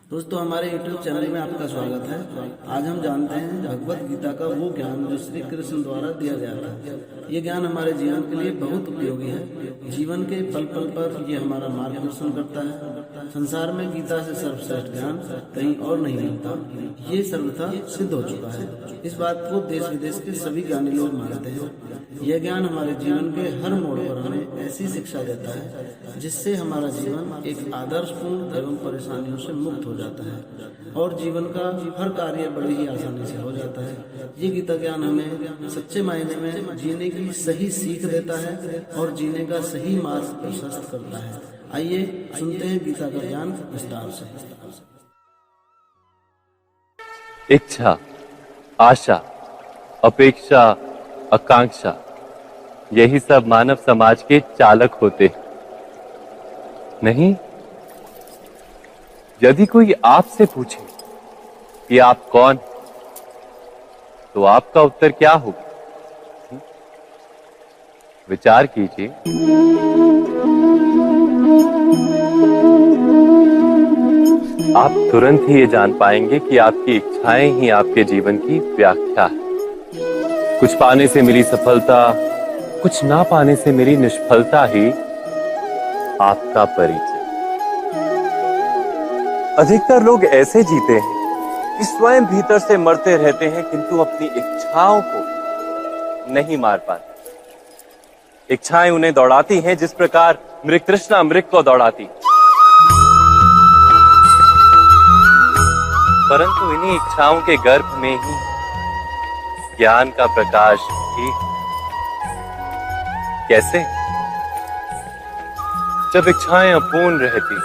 दोस्तों, हमारे YouTube channel में आपका स्वागत है। आज हम जानते हैं भगवत गीता का वो ज्ञान जो श्री कृष्ण द्वारा दिया गया था। ये ज्ञान हमारे जीवन के लिए बहुत उपयोगी है। जीवन के पल पल पर ये हमारा मार्गदर्शन करता है। संसार में गीता से सर्वश्रेष्ठ ज्ञान कहीं और नहीं मिलता। ये सर्वथा सिद्ध हो चुका है। इस बात को देश विदेश के सभी ज्ञानी लोग मानते हैं। यह ज्ञान हमारे जीवन के हर मोड़ पर हमें ऐसी शिक्षा देता है जिससे हमारा जीवन एक आदर्शपूर्ण एवं परेशानियों से मुक्त हो जाता है और जीवन का हर कार्य बड़े ही आसानी से हो जाता है। ये गीता ज्ञान हमें सच्चे मायने में जीने की सही सीख देता है और जीने का सही मार्ग प्रशस्त करता है। आइए सुनते हैं गीता का ज्ञान विस्तार से। इच्छा, आशा, अपेक्षा, आकांक्षा, यही सब मानव समाज के चालक होते नहीं। यदि कोई आपसे पूछे कि आप कौन, तो आपका उत्तर क्या होगा? विचार कीजिए। आप तुरंत ही ये जान पाएंगे कि आपकी इच्छाएं ही आपके जीवन की व्याख्या है। कुछ पाने से मिली सफलता, कुछ ना पाने से मिली निष्फलता ही आपका परिचय। अधिकतर लोग ऐसे जीते हैं कि स्वयं भीतर से मरते रहते हैं, किंतु अपनी इच्छाओं को नहीं मार पाते। इच्छाएं उन्हें दौड़ाती हैं जिस प्रकार मृग तृष्णा मृग को दौड़ाती। परंतु इन्हीं इच्छाओं के गर्भ में ही ज्ञान का प्रकाश भी। कैसे? जब इच्छाएं अपूर्ण रहती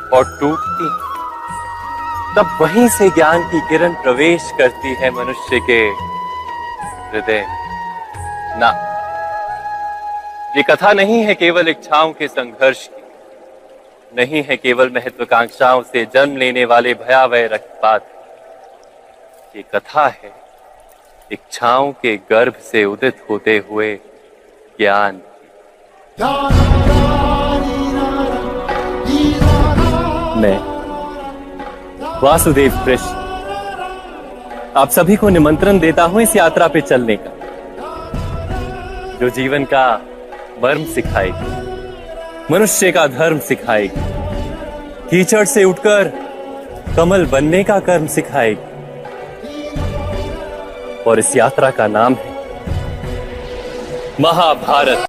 और टूटती, तब वहीं से ज्ञान की किरण प्रवेश करती है मनुष्य के हृदय। ना, ये कथा नहीं है केवल इच्छाओं के संघर्ष की, नहीं है केवल महत्वाकांक्षाओं से जन्म लेने वाले भयावह रक्तपात। ये कथा है इच्छाओं के गर्भ से उदित होते हुए ज्ञान। मैं वासुदेव कृष्ण आप सभी को निमंत्रण देता हूं इस यात्रा पे चलने का, जो जीवन का मर्म सिखाएगी, मनुष्य का धर्म सिखाएगी, कीचड़ से उठकर कमल बनने का कर्म सिखाएगी। और इस यात्रा का नाम है महाभारत।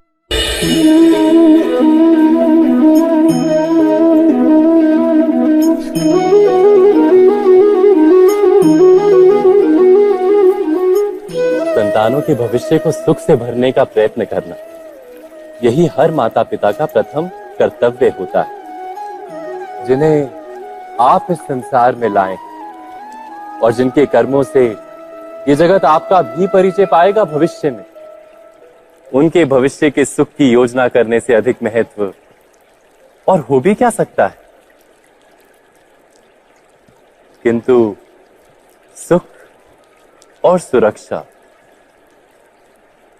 संतानों के भविष्य को सुख से भरने का प्रयत्न करना, यही हर माता पिता का प्रथम कर्तव्य होता है, जिन्हें आप इस संसार में लाएं और जिनके कर्मों से ये जगत आपका भी परिचय पाएगा भविष्य में। उनके भविष्य के सुख की योजना करने से अधिक महत्व और हो भी क्या सकता है। किंतु सुख और सुरक्षा,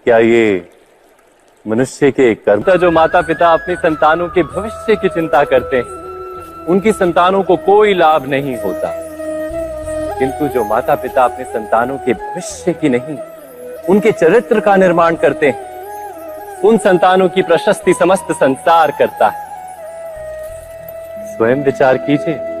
क्या ये मनुष्य के कर्म? जो माता पिता अपने संतानों के भविष्य की चिंता करते हैं, उनकी संतानों को कोई लाभ नहीं होता। किंतु जो माता पिता अपने संतानों के भविष्य की नहीं, उनके चरित्र का निर्माण करते हैं, उन संतानों की प्रशस्ति समस्त संसार करता है। स्वयं विचार कीजिए।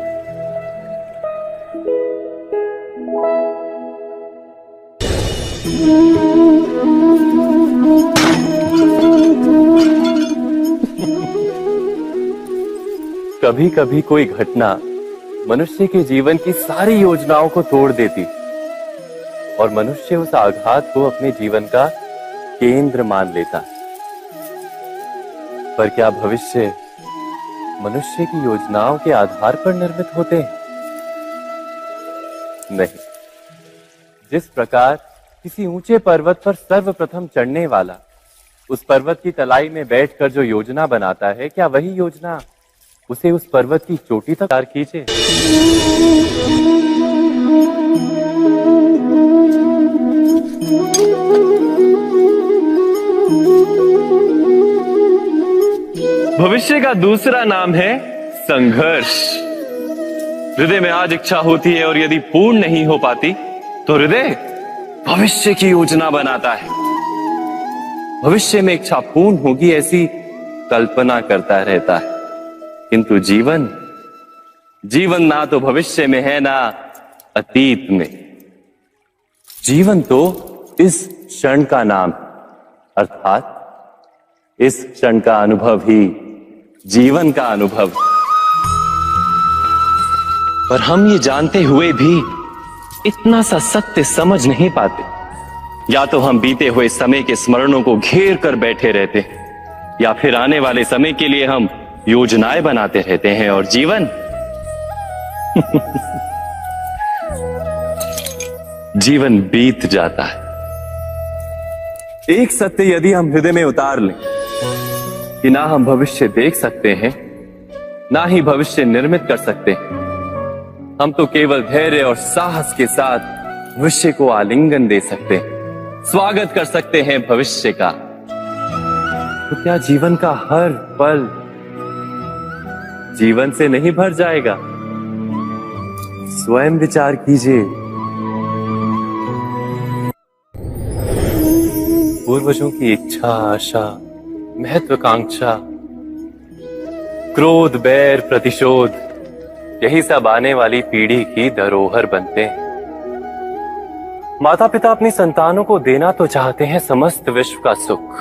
कभी कभी कोई घटना मनुष्य के जीवन की सारी योजनाओं को तोड़ देती और मनुष्य उस आघात को अपने जीवन का केंद्र मान लेता। पर क्या भविष्य मनुष्य की योजनाओं के आधार पर निर्मित होते हैं? नहीं। जिस प्रकार किसी ऊंचे पर्वत पर सर्वप्रथम चढ़ने वाला उस पर्वत की तलाई में बैठकर जो योजना बनाता है, क्या वही योजना उसे उस पर्वत की चोटी तक पार कीजिए। भविष्य का दूसरा नाम है संघर्ष। हृदय में आज इच्छा होती है और यदि पूर्ण नहीं हो पाती तो हृदय भविष्य की योजना बनाता है। भविष्य में इच्छा पूर्ण होगी ऐसी कल्पना करता रहता है, किंतु जीवन ना तो भविष्य में है ना अतीत में। जीवन तो इस क्षण का नाम है, अर्थात इस क्षण का अनुभव ही जीवन का अनुभव। पर हम ये जानते हुए भी इतना सा सत्य समझ नहीं पाते। या तो हम बीते हुए समय के स्मरणों को घेर कर बैठे रहते हैं, या फिर आने वाले समय के लिए हम योजनाएं बनाते रहते हैं और जीवन जीवन बीत जाता है। एक सत्य यदि हम हृदय में उतार लें कि ना हम भविष्य देख सकते हैं, ना ही भविष्य निर्मित कर सकते हैं, हम तो केवल धैर्य और साहस के साथ भविष्य को आलिंगन दे सकते हैं, स्वागत कर सकते हैं भविष्य का। तो क्या जीवन का हर पल जीवन से नहीं भर जाएगा? स्वयं विचार कीजिए। पूर्वजों की इच्छा, आशा, महत्वाकांक्षा, क्रोध, बैर, प्रतिशोध, यही सब आने वाली पीढ़ी की धरोहर बनते हैं। माता पिता अपनी संतानों को देना तो चाहते हैं समस्त विश्व का सुख,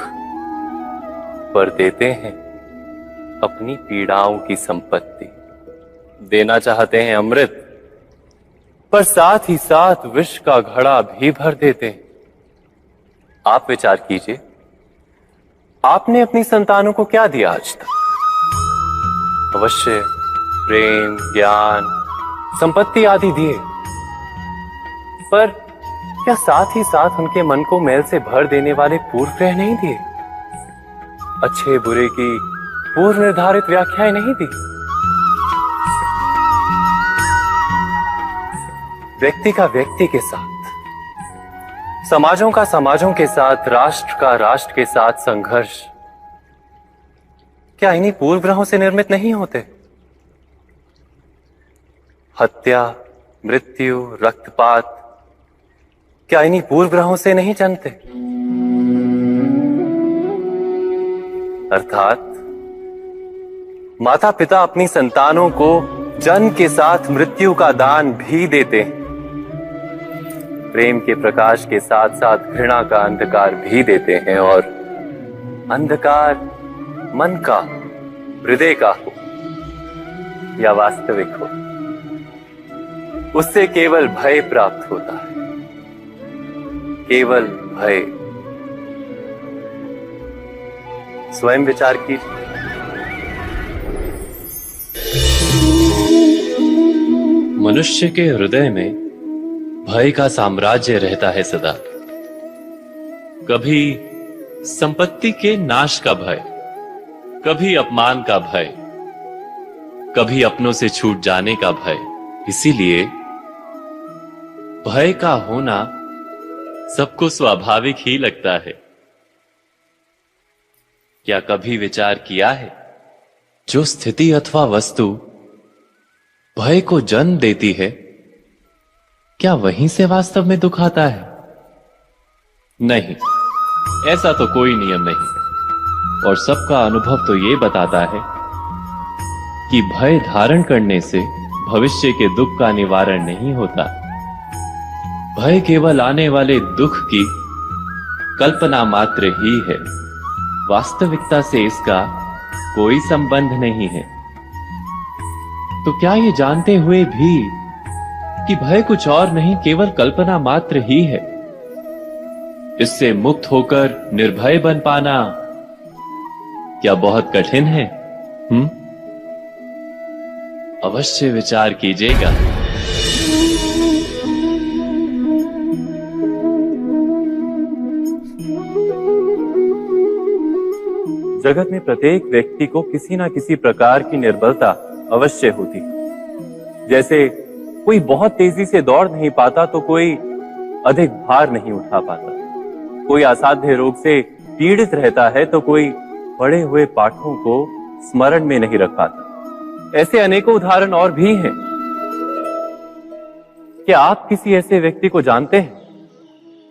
पर देते हैं अपनी पीड़ाओं की संपत्ति। देना चाहते हैं अमृत, पर साथ ही साथ विष का घड़ा भी भर देते हैं। आप विचार कीजिए, आपने अपनी संतानों को क्या दिया आज तक? अवश्य प्रेम, ज्ञान, संपत्ति आदि दिए, पर क्या साथ ही साथ उनके मन को मैल से भर देने वाले पूर्व ग्रह नहीं दिए? अच्छे बुरे की पूर्व निर्धारित व्याख्याएं नहीं दी? व्यक्ति का व्यक्ति के साथ, समाजों का समाजों के साथ, राष्ट्र का राष्ट्र के साथ संघर्ष क्या इन्हीं पूर्व ग्रहों से निर्मित नहीं होते? हत्या, मृत्यु, रक्तपात क्या इन्हीं पूर्व ग्रहों से नहीं जन्मते? अर्थात माता पिता अपनी संतानों को जन्म के साथ मृत्यु का दान भी देते हैं। प्रेम के प्रकाश के साथ साथ घृणा का अंधकार भी देते हैं, और अंधकार मन का, हृदय का हो या वास्तविक हो, उससे केवल भय प्राप्त होता है, केवल भय। स्वयं विचार कीजिए। मनुष्य के हृदय में भय का साम्राज्य रहता है सदा। कभी संपत्ति के नाश का भय, कभी अपमान का भय, कभी अपनों से छूट जाने का भय। इसीलिए भय का होना सबको स्वाभाविक ही लगता है। क्या कभी विचार किया है, जो स्थिति अथवा वस्तु भय को जन्म देती है, क्या वहीं से वास्तव में दुख आता है? नहीं, ऐसा तो कोई नियम नहीं। और सबका अनुभव तो ये बताता है कि भय धारण करने से भविष्य के दुख का निवारण नहीं होता। भय केवल आने वाले दुख की कल्पना मात्र ही है, वास्तविकता से इसका कोई संबंध नहीं है। तो क्या ये जानते हुए भी कि भय कुछ और नहीं, केवल कल्पना मात्र ही है, इससे मुक्त होकर निर्भय बन पाना क्या बहुत कठिन है? अवश्य विचार कीजिएगा। जगत में प्रत्येक व्यक्ति को किसी ना किसी प्रकार की निर्बलता अवश्य होती। जैसे कोई बहुत तेजी से दौड़ नहीं पाता तो कोई अधिक भार नहीं उठा पाता, कोई असाध्य रोग से पीड़ित रहता है तो कोई पढ़े हुए पाठों को स्मरण में नहीं रख पाता। ऐसे अनेकों उदाहरण और भी हैं। क्या आप किसी ऐसे व्यक्ति को जानते हैं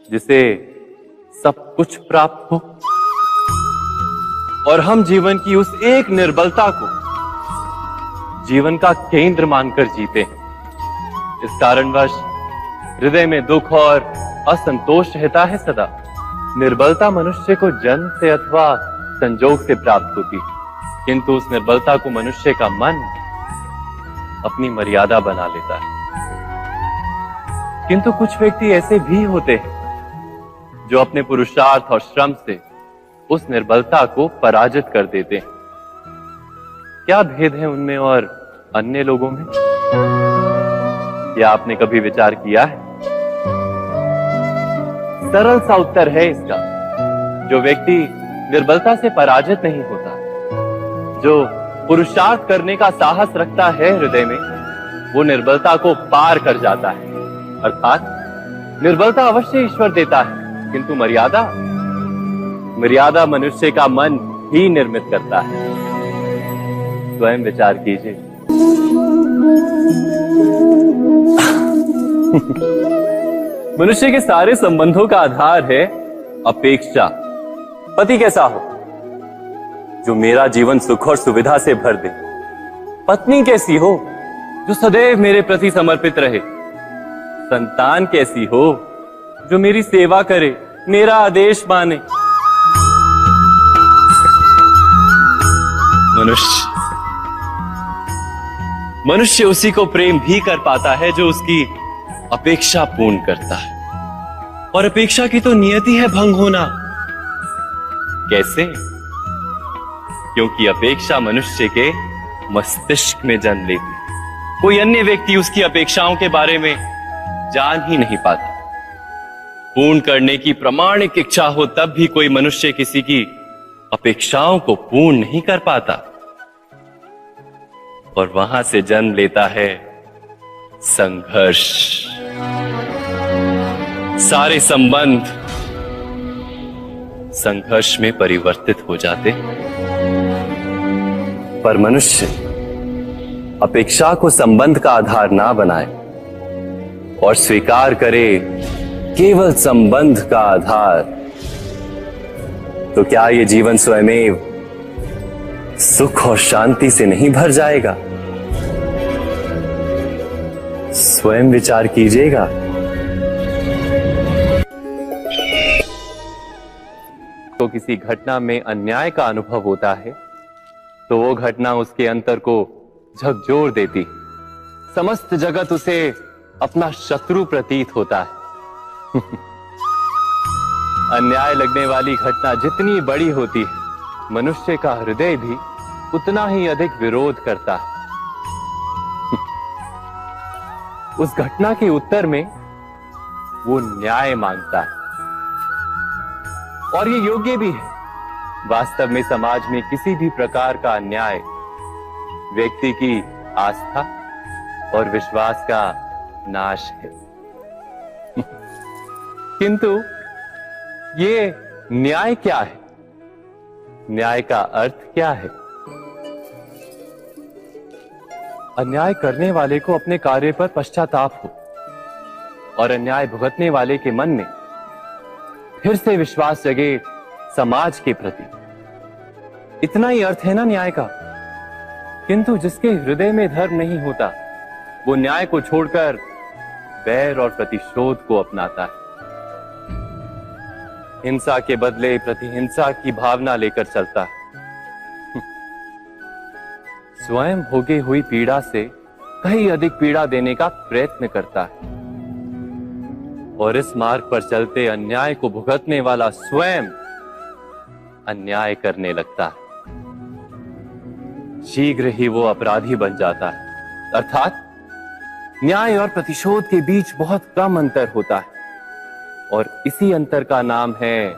जिसे सब कुछ प्राप्त हो और हम जीवन की उस एक निर्बलता को जीवन का केंद्र मानकर जीते हैं? इस कारणवश हृदय में दुख और असंतोष रहता है सदा। निर्बलता मनुष्य को जन्म से अथवा संजोग से प्राप्त होती है, किंतु उस निर्बलता को मनुष्य का मन अपनी मर्यादा बना लेता है। किंतु कुछ व्यक्ति ऐसे भी होते हैं जो अपने पुरुषार्थ और श्रम से उस निर्बलता को पराजित कर देते हैं। क्या भेद है उनमें और अन्य लोगों में? क्या आपने कभी विचार किया है? सरल सा उत्तर है इसका। जो व्यक्ति निर्बलता से पराजित नहीं होता, जो पुरुषार्थ करने का साहस रखता है हृदय में, वो निर्बलता को पार कर जाता है। अर्थात निर्बलता अवश्य ईश्वर देता है, किंतु मर्यादा मनुष्य का मन ही निर्मित करता है। स्वयं विचार कीजिए। मनुष्य के सारे संबंधों का आधार है अपेक्षा। पति कैसा हो जो मेरा जीवन सुख और सुविधा से भर दे? पत्नी कैसी हो जो सदैव मेरे प्रति समर्पित रहे? संतान कैसी हो जो मेरी सेवा करे, मेरा आदेश माने? मनुष्य उसी को प्रेम भी कर पाता है जो उसकी अपेक्षा पूर्ण करता है, और अपेक्षा की तो नियति है भंग होना। कैसे? क्योंकि अपेक्षा मनुष्य के मस्तिष्क में जन्म लेती है। कोई अन्य व्यक्ति उसकी अपेक्षाओं के बारे में जान ही नहीं पाता। पूर्ण करने की प्रामाणिक इच्छा हो तब भी कोई मनुष्य किसी की अपेक्षाओं को पूर्ण नहीं कर पाता, और वहां से जन्म लेता है संघर्ष। सारे संबंध संघर्ष में परिवर्तित हो जाते। पर मनुष्य अपेक्षा को संबंध का आधार ना बनाए और स्वीकार करे केवल संबंध का आधार, तो क्या ये जीवन स्वयमेव सुख और शांति से नहीं भर जाएगा? स्वयं विचार कीजिएगा। तो किसी घटना में अन्याय का अनुभव होता है तो वो घटना उसके अंतर को झकझोर देती। समस्त जगत उसे अपना शत्रु प्रतीत होता है। अन्याय लगने वाली घटना जितनी बड़ी होती है, मनुष्य का हृदय भी उतना ही अधिक विरोध करता है। उस घटना के उत्तर में वो न्याय मांगता है, और ये योग्य भी है। वास्तव में समाज में किसी भी प्रकार का अन्याय व्यक्ति की आस्था और विश्वास का नाश है। किंतु ये न्याय क्या है? न्याय का अर्थ क्या है? अन्याय करने वाले को अपने कार्य पर पश्चाताप हो और अन्याय भुगतने वाले के मन में फिर से विश्वास जगे समाज के प्रति। इतना ही अर्थ है ना न्याय का। किंतु जिसके हृदय में धर्म नहीं होता, वो न्याय को छोड़कर वैर और प्रतिशोध को अपनाता है। हिंसा के बदले प्रतिहिंसा की भावना लेकर चलता है। स्वयं भोगी हुई पीड़ा से कहीं अधिक पीड़ा देने का प्रयत्न करता है, और इस मार्ग पर चलते अन्याय को भुगतने वाला स्वयं अन्याय करने लगता है। शीघ्र ही वो अपराधी बन जाता है। अर्थात न्याय और प्रतिशोध के बीच बहुत कम अंतर होता है, और इसी अंतर का नाम है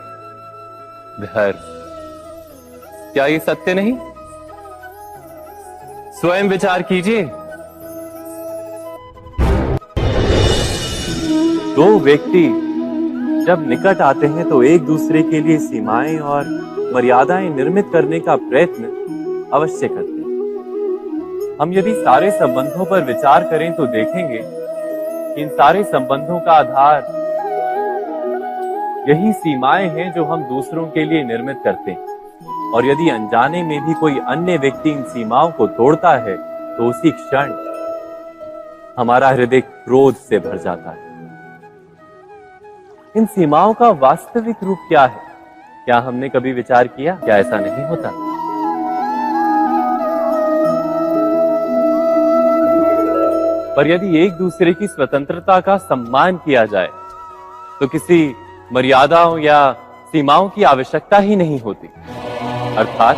धर्म। क्या ये सत्य नहीं? स्वयं विचार कीजिए। दो व्यक्ति जब निकट आते हैं तो एक दूसरे के लिए सीमाएं और मर्यादाएं निर्मित करने का प्रयत्न अवश्य करते हैं। हम यदि सारे संबंधों पर विचार करें तो देखेंगे इन सारे संबंधों का आधार यही सीमाएं हैं जो हम दूसरों के लिए निर्मित करते हैं। और यदि अनजाने में भी कोई अन्य व्यक्ति इन सीमाओं को तोड़ता है तो उसी क्षण हमारा हृदय क्रोध से भर जाता है। इन सीमाओं का वास्तविक रूप क्या है? क्या हमने कभी विचार किया? क्या ऐसा नहीं होता? पर यदि एक दूसरे की स्वतंत्रता का सम्मान किया जाए तो किसी मर्यादाओं या सीमाओं की आवश्यकता ही नहीं होती। अर्थात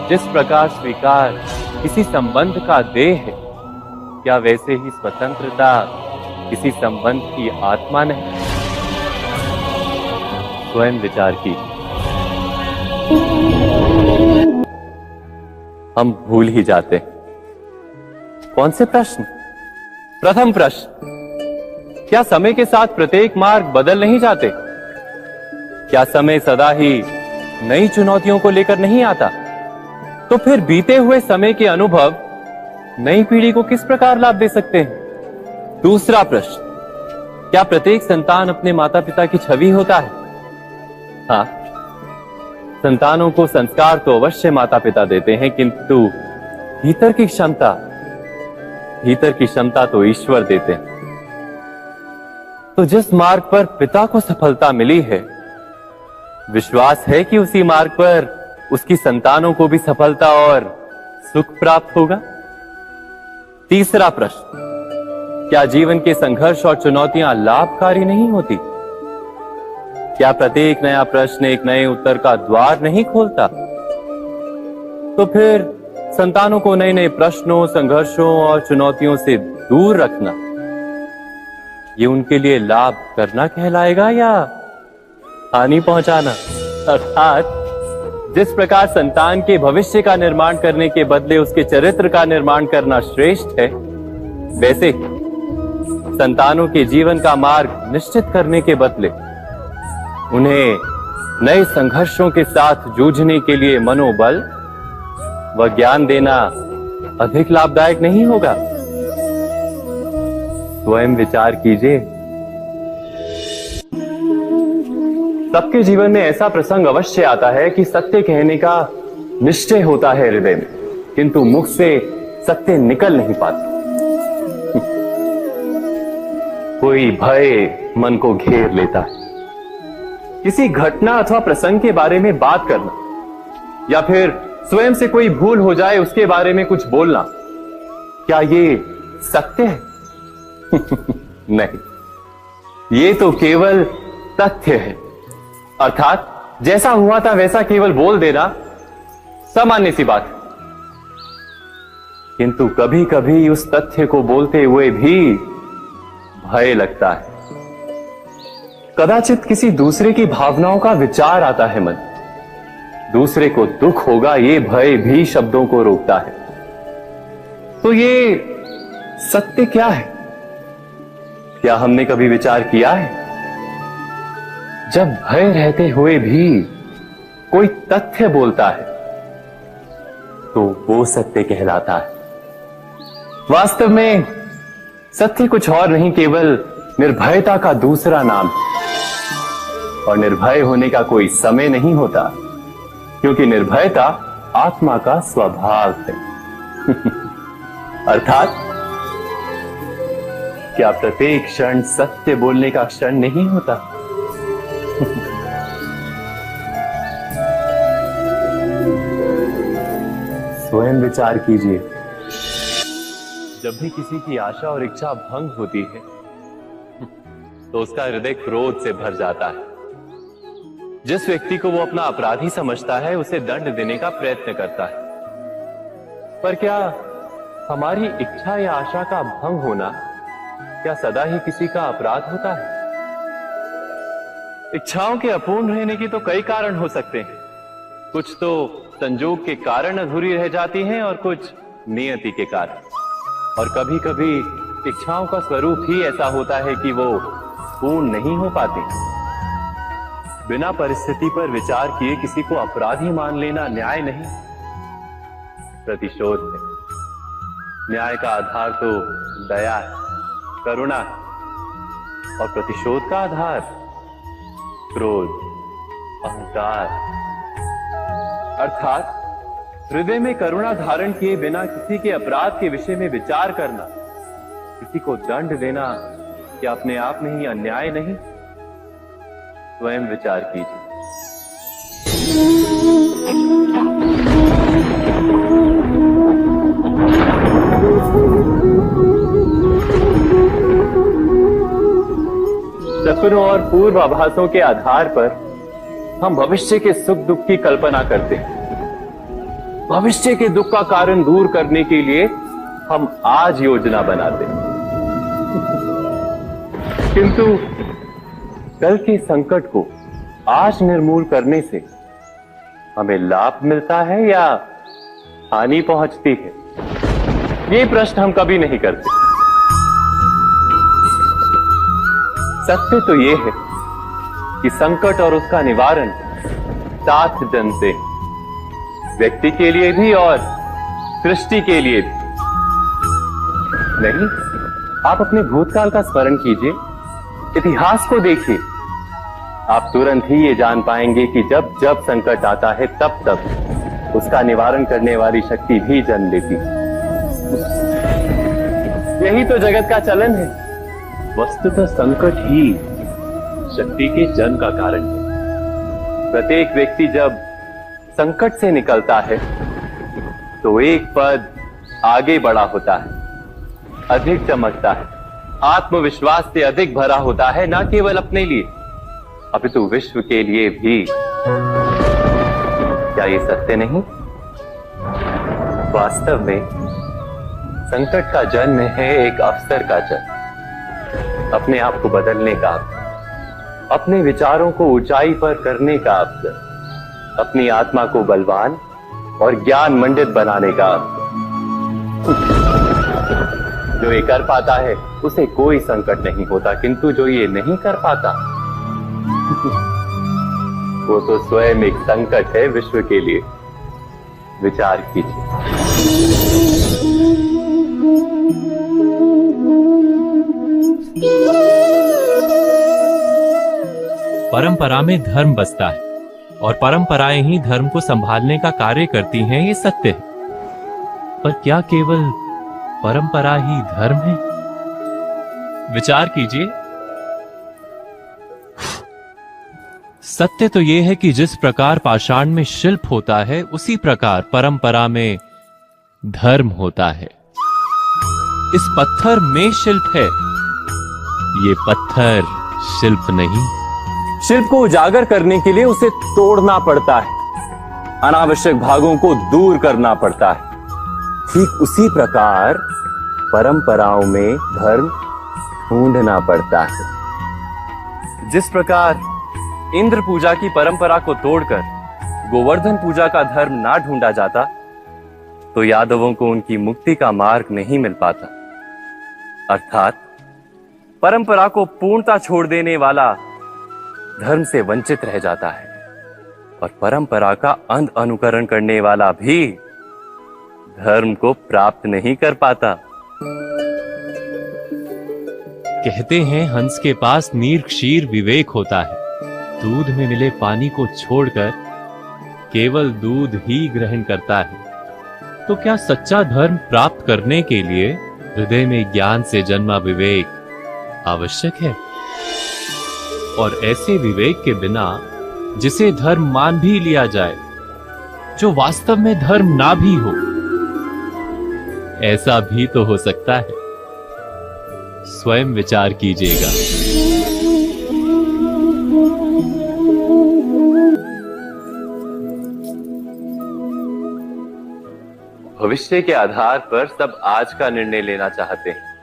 जिस प्रकार स्वीकार किसी संबंध का देह है, क्या वैसे ही स्वतंत्रता किसी संबंध की आत्मा नहीं? स्वयं विचार की। हम भूल ही जाते। कौन से प्रश्न? प्रथम प्रश्न, क्या समय के साथ प्रत्येक मार्ग बदल नहीं जाते? क्या समय सदा ही नई चुनौतियों को लेकर नहीं आता? तो फिर बीते हुए समय के अनुभव नई पीढ़ी को किस प्रकार लाभ दे सकते हैं? दूसरा प्रश्न, क्या प्रत्येक संतान अपने माता पिता की छवि होता है? हाँ, संतानों को संस्कार तो अवश्य माता पिता देते हैं, किंतु भीतर की क्षमता तो ईश्वर देते हैं। तो जिस मार्ग पर पिता को सफलता मिली है, विश्वास है कि उसी मार्ग पर उसकी संतानों को भी सफलता और सुख प्राप्त होगा। तीसरा प्रश्न, क्या जीवन के संघर्ष और चुनौतियां लाभकारी नहीं होती? क्या प्रत्येक नया प्रश्न एक नए उत्तर का द्वार नहीं खोलता? तो फिर संतानों को नए नए प्रश्नों, संघर्षों और चुनौतियों से दूर रखना, ये उनके लिए लाभ करना कहलाएगा या हानि पहुंचाना? अर्थात जिस प्रकार संतान के भविष्य का निर्माण करने के बदले उसके चरित्र का निर्माण करना श्रेष्ठ है, वैसे ही संतानों के जीवन का मार्ग निश्चित करने के बदले उन्हें नए संघर्षों के साथ जूझने के लिए मनोबल व ज्ञान देना अधिक लाभदायक नहीं होगा? स्वयं विचार कीजिए। सबके जीवन में ऐसा प्रसंग अवश्य आता है कि सत्य कहने का निश्चय होता है हृदय में, किंतु मुख से सत्य निकल नहीं पाता। कोई भय मन को घेर लेता है। किसी घटना अथवा प्रसंग के बारे में बात करना या फिर स्वयं से कोई भूल हो जाए उसके बारे में कुछ बोलना, क्या ये सत्य है? नहीं, ये तो केवल तथ्य है। अर्थात जैसा हुआ था वैसा केवल बोल देना सामान्य सी बात है। किंतु कभी कभी उस तथ्य को बोलते हुए भी भय लगता है। कदाचित किसी दूसरे की भावनाओं का विचार आता है मन, दूसरे को दुख होगा, ये भय भी शब्दों को रोकता है। तो ये सत्य क्या है? क्या हमने कभी विचार किया है? जब भय रहते हुए भी कोई तथ्य बोलता है तो वो सत्य कहलाता है। वास्तव में सत्य कुछ और नहीं, केवल निर्भयता का दूसरा नाम है। और निर्भय होने का कोई समय नहीं होता, क्योंकि निर्भयता आत्मा का स्वभाव है। अर्थात क्या प्रत्येक क्षण सत्य बोलने का क्षण नहीं होता? स्वयं विचार कीजिए। जब भी किसी की आशा और इच्छा भंग होती है तो उसका हृदय क्रोध से भर जाता है। जिस व्यक्ति को वो अपना अपराधी समझता है उसे दंड देने का प्रयत्न करता है। पर क्या हमारी इच्छा या आशा का भंग होना क्या सदा ही किसी का अपराध होता है? इच्छाओं के अपूर्ण रहने की तो कई कारण हो सकते हैं। कुछ तो संजोग के कारण अधूरी रह जाती हैं और कुछ नियति के कारण। और कभी कभी इच्छाओं का स्वरूप ही ऐसा होता है कि वो पूर्ण नहीं हो पाती। बिना परिस्थिति पर विचार किए किसी को अपराधी मान लेना न्याय नहीं, प्रतिशोध है। न्याय का आधार तो दया है, करुणा है। और प्रतिशोध का आधार क्रोध, अहंकार। अर्थात हृदय में करुणा धारण किए बिना किसी के अपराध के विषय में विचार करना, किसी को दंड देना क्या अपने आप में ही अन्याय नहीं? स्वयं विचार कीजिए। सपनों और पूर्वाभासों के आधार पर हम भविष्य के सुख दुख की कल्पना करते हैं। भविष्य के दुख का कारण दूर करने के लिए हम आज योजना बनाते हैं, किंतु कल के संकट को आज निर्मूल करने से हमें लाभ मिलता है या हानि पहुंचती है? ये प्रश्न हम कभी नहीं करते। सत्य तो यह है कि संकट और उसका निवारण साथ जन से, व्यक्ति के लिए भी और सृष्टि के लिए भी। नहीं, आप अपने भूतकाल का स्मरण कीजिए, इतिहास को देखिए। आप तुरंत ही ये जान पाएंगे कि जब जब संकट आता है तब तब उसका निवारण करने वाली शक्ति भी जन्म लेती है। यही तो जगत का चलन है। वस्तुतः संकट ही शक्ति के जन्म का कारण है। प्रत्येक व्यक्ति जब संकट से निकलता है तो एक पद आगे बढ़ा होता है, अधिक चमकता है, आत्मविश्वास से अधिक भरा होता है, न केवल अपने लिए अपितु विश्व के लिए भी। क्या ये सत्य नहीं? वास्तव में संकट का जन्म है एक अवसर का जन्म, अपने आप को बदलने का अवसर, अपने विचारों को ऊंचाई पर करने का अवसर, अपनी आत्मा को बलवान और ज्ञान मंडित बनाने का अवसर। जो ये कर पाता है उसे कोई संकट नहीं होता, किंतु जो ये नहीं कर पाता वो तो स्वयं एक संकट है विश्व के लिए। विचार कीजिए। परंपरा में धर्म बसता है और परंपराएं ही धर्म को संभालने का कार्य करती हैं, ये सत्य है। पर क्या केवल परंपरा ही धर्म है? विचार कीजिए। सत्य तो यह है कि जिस प्रकार पाषाण में शिल्प होता है, उसी प्रकार परंपरा में धर्म होता है। इस पत्थर में शिल्प है, ये पत्थर शिल्प नहीं। शिल्प को उजागर करने के लिए उसे तोड़ना पड़ता है, अनावश्यक भागों को दूर करना पड़ता है। ठीक उसी प्रकार परंपराओं में धर्म ढूंढना पड़ता है। जिस प्रकार इंद्र पूजा की परंपरा को तोड़कर गोवर्धन पूजा का धर्म ना ढूंढा जाता, तो यादवों को उनकी मुक्ति का मार्ग नहीं मिल पाता। अर्थात परंपरा को पूर्णता छोड़ देने वाला धर्म से वंचित रह जाता है और परंपरा का अंध अनुकरण करने वाला भी धर्म को प्राप्त नहीं कर पाता। कहते हैं हंस के पास नीर क्षीर विवेक होता है, दूध में मिले पानी को छोड़कर केवल दूध ही ग्रहण करता है। तो क्या सच्चा धर्म प्राप्त करने के लिए हृदय में ज्ञान से जन्मा विवेक आवश्यक है? और ऐसे विवेक के बिना जिसे धर्म मान भी लिया जाए, जो वास्तव में धर्म ना भी हो, ऐसा भी तो हो सकता है। स्वयं विचार कीजिएगा। भविष्य के आधार पर सब आज का निर्णय लेना चाहते हैं।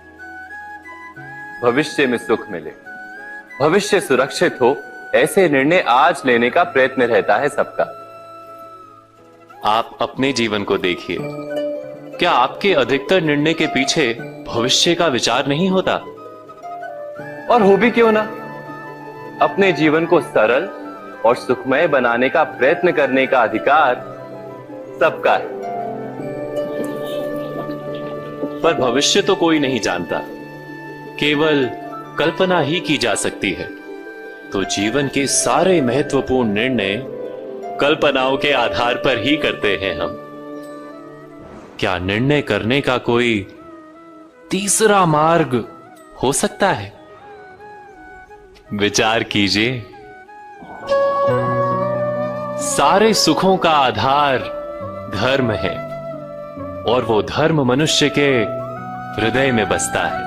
भविष्य में सुख मिले, भविष्य सुरक्षित हो, ऐसे निर्णय आज लेने का प्रयत्न रहता है सबका। आप अपने जीवन को देखिए, क्या आपके अधिकतर निर्णय के पीछे भविष्य का विचार नहीं होता? और हो भी क्यों ना, अपने जीवन को सरल और सुखमय बनाने का प्रयत्न करने का अधिकार सबका है। पर भविष्य तो कोई नहीं जानता, केवल कल्पना ही की जा सकती है, तो जीवन के सारे महत्वपूर्ण निर्णय कल्पनाओं के आधार पर ही करते हैं हम। क्या निर्णय करने का कोई तीसरा मार्ग हो सकता है? विचार कीजिए। सारे सुखों का आधार धर्म है, और वो धर्म मनुष्य के हृदय में बसता है।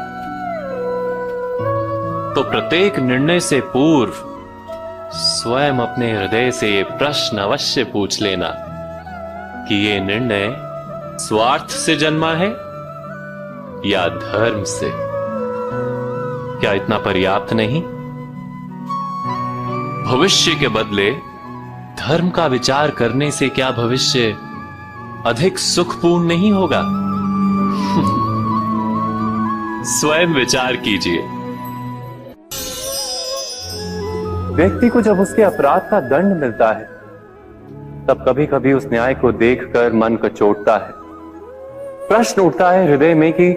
तो प्रत्येक निर्णय से पूर्व स्वयं अपने हृदय से ये प्रश्न अवश्य पूछ लेना कि ये निर्णय स्वार्थ से जन्मा है या धर्म से। क्या इतना पर्याप्त नहीं? भविष्य के बदले धर्म का विचार करने से क्या भविष्य अधिक सुखपूर्ण नहीं होगा? स्वयं विचार कीजिए। व्यक्ति को जब उसके अपराध का दंड मिलता है, तब कभी कभी उस न्याय को देखकर मन कचोटता है। प्रश्न उठता है हृदय में कि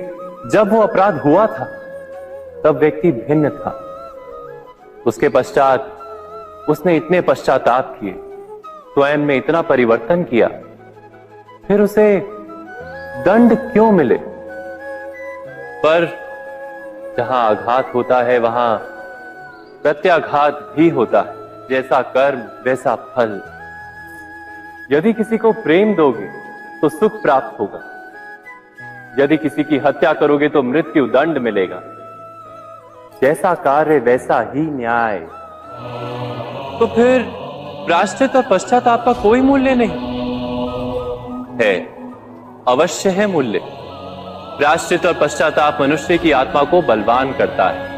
जब वो अपराध हुआ था तब व्यक्ति भिन्न था। उसके पश्चात उसने इतने पश्चाताप किए, स्वयं में इतना परिवर्तन किया, फिर उसे दंड क्यों मिले? पर जहां आघात होता है वहां प्रत्याघात भी होता है। जैसा कर्म वैसा फल। यदि किसी को प्रेम दोगे तो सुख प्राप्त होगा, यदि किसी की हत्या करोगे तो मृत्यु दंड मिलेगा। जैसा कार्य वैसा ही न्याय। तो फिर प्रायश्चित और पश्चाताप का कोई मूल्य नहीं है? अवश्य है मूल्य। प्रायश्चित और पश्चाताप मनुष्य की आत्मा को बलवान करता है।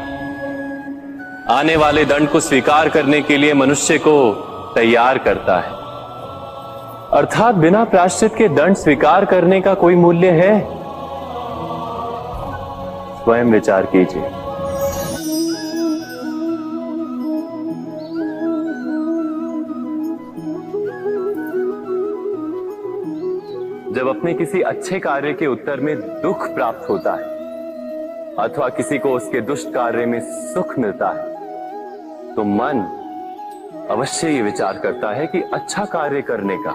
आने वाले दंड को स्वीकार करने के लिए मनुष्य को तैयार करता है। अर्थात बिना प्रायश्चित के दंड स्वीकार करने का कोई मूल्य है? स्वयं विचार कीजिए। जब अपने किसी अच्छे कार्य के उत्तर में दुख प्राप्त होता है अथवा किसी को उसके दुष्ट कार्य में सुख मिलता है, तो मन अवश्य ये विचार करता है कि अच्छा कार्य करने का,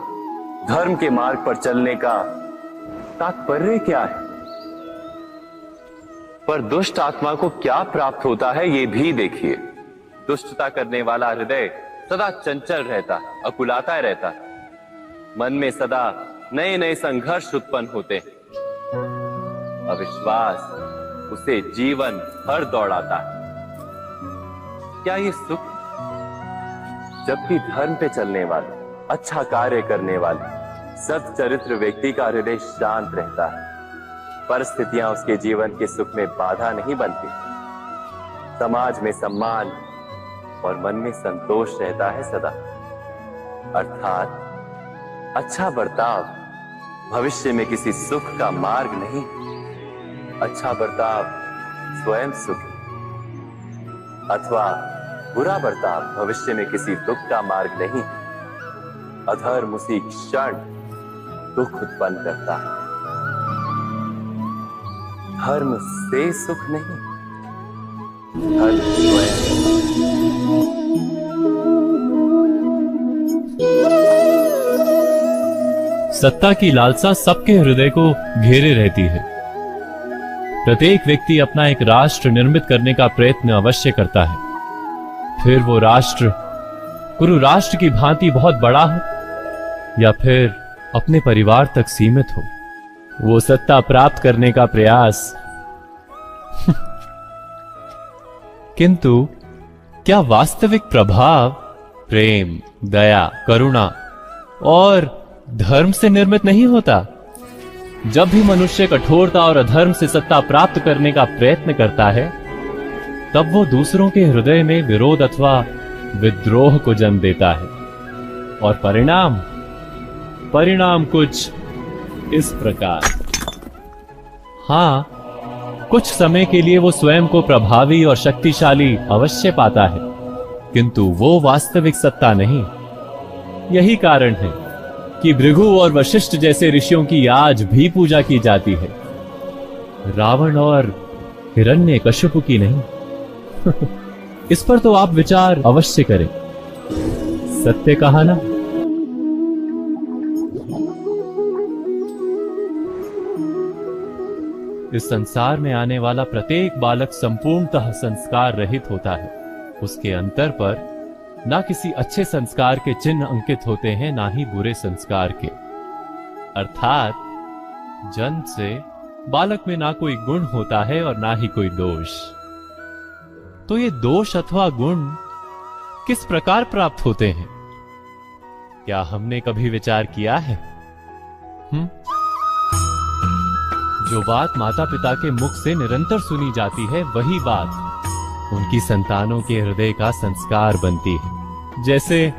धर्म के मार्ग पर चलने का तात्पर्य क्या है। पर दुष्ट आत्मा को क्या प्राप्त होता है ये भी देखिए। दुष्टता करने वाला हृदय सदा चंचल रहता है, अकुलाता रहता है। मन में सदा नए नए संघर्ष उत्पन्न होते हैं। अविश्वास उसे जीवन भर दौड़ाता है। क्या ये सुख? जबकि धर्म पे चलने वाले, अच्छा कार्य करने वाले, सच्चरित्र व्यक्ति का हृदय शांत रहता है। परिस्थितियां उसके जीवन के सुख में बाधा नहीं बनती। समाज में सम्मान और मन में संतोष रहता है सदा। अर्थात अच्छा बर्ताव भविष्य में किसी सुख का मार्ग नहीं। अच्छा बर्ताव स्वयं सुख, अथवा बुरा बर्ताव भविष्य में किसी दुख का मार्ग नहीं। अधर्म उसी क्षण दुख उत्पन्न करता है। धर्म से सुख नहीं, धर्म स्वयं। सत्ता की लालसा सबके हृदय को घेरे रहती है। प्रत्येक व्यक्ति अपना एक राष्ट्र निर्मित करने का प्रयत्न अवश्य करता है। फिर वो राष्ट्र गुरु राष्ट्र की भांति बहुत बड़ा हो या फिर अपने परिवार तक सीमित हो, वो सत्ता प्राप्त करने का प्रयास किंतु क्या वास्तविक प्रभाव प्रेम, दया, करुणा और धर्म से निर्मित नहीं होता? जब भी मनुष्य कठोरता और अधर्म से सत्ता प्राप्त करने का प्रयत्न करता है, तब वो दूसरों के हृदय में विरोध अथवा विद्रोह को जन्म देता है। और परिणाम कुछ इस प्रकार। हाँ, कुछ समय के लिए वो स्वयं को प्रभावी और शक्तिशाली अवश्य पाता है, किंतु वो वास्तविक सत्ता नहीं। यही कारण है कि भृगु और वशिष्ठ जैसे ऋषियों की आज भी पूजा की जाती है, रावण और हिरण्यकश्यप की नहीं। इस पर तो आप विचार अवश्य करें। सत्य कहा ना। इस संसार में आने वाला प्रत्येक बालक संपूर्णतः संस्कार रहित होता है। उसके अंतर पर ना किसी अच्छे संस्कार के चिन्ह अंकित होते हैं, ना ही बुरे संस्कार के। अर्थात जन्म से बालक में ना कोई गुण होता है और ना ही कोई दोष। तो ये दोष अथवा गुण किस प्रकार प्राप्त होते हैं, क्या हमने कभी विचार किया है? जो बात माता पिता के मुख से निरंतर सुनी जाती है, वही बात उनकी संतानों के हृदय का संस्कार बनती है। जैसे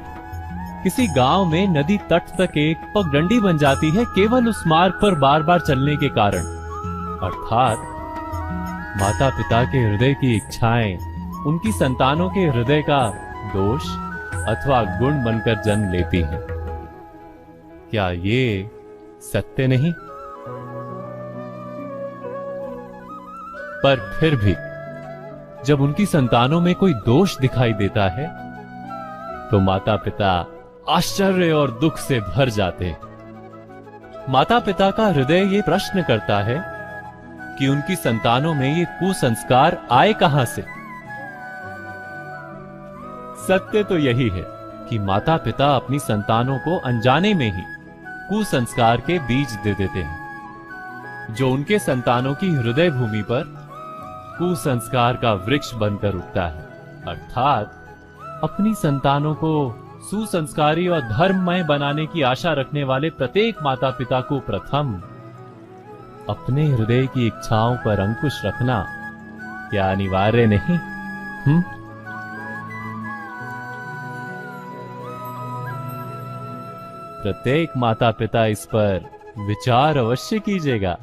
किसी गांव में नदी तट तक एक पगडंडी बन जाती है केवल उस मार्ग पर बार बार चलने के कारण। अर्थात माता पिता के हृदय की इच्छाएं उनकी संतानों के हृदय का दोष अथवा गुण बनकर जन्म लेती हैं। क्या ये सत्य नहीं? पर फिर भी जब उनकी संतानों में कोई दोष दिखाई देता है तो माता पिता आश्चर्य और दुख से भर जाते हैं। माता पिता का हृदय ये प्रश्न करता है कि उनकी संतानों में ये कुसंस्कार आए कहां से। सत्य तो यही है कि माता पिता अपनी संतानों को अनजाने में ही कुसंस्कार के बीज दे देते हैं, जो उनके संतानों की हृदय भूमि पर कुसंस्कार का वृक्ष बनकर उगता है। अर्थात अपनी संतानों को सुसंस्कारी और धर्ममय बनाने की आशा रखने वाले प्रत्येक माता पिता को प्रथम अपने हृदय की इच्छाओं पर अंकुश रखना क्या अनिवार्य नहीं? प्रत्येक माता पिता इस पर विचार अवश्य कीजिएगा।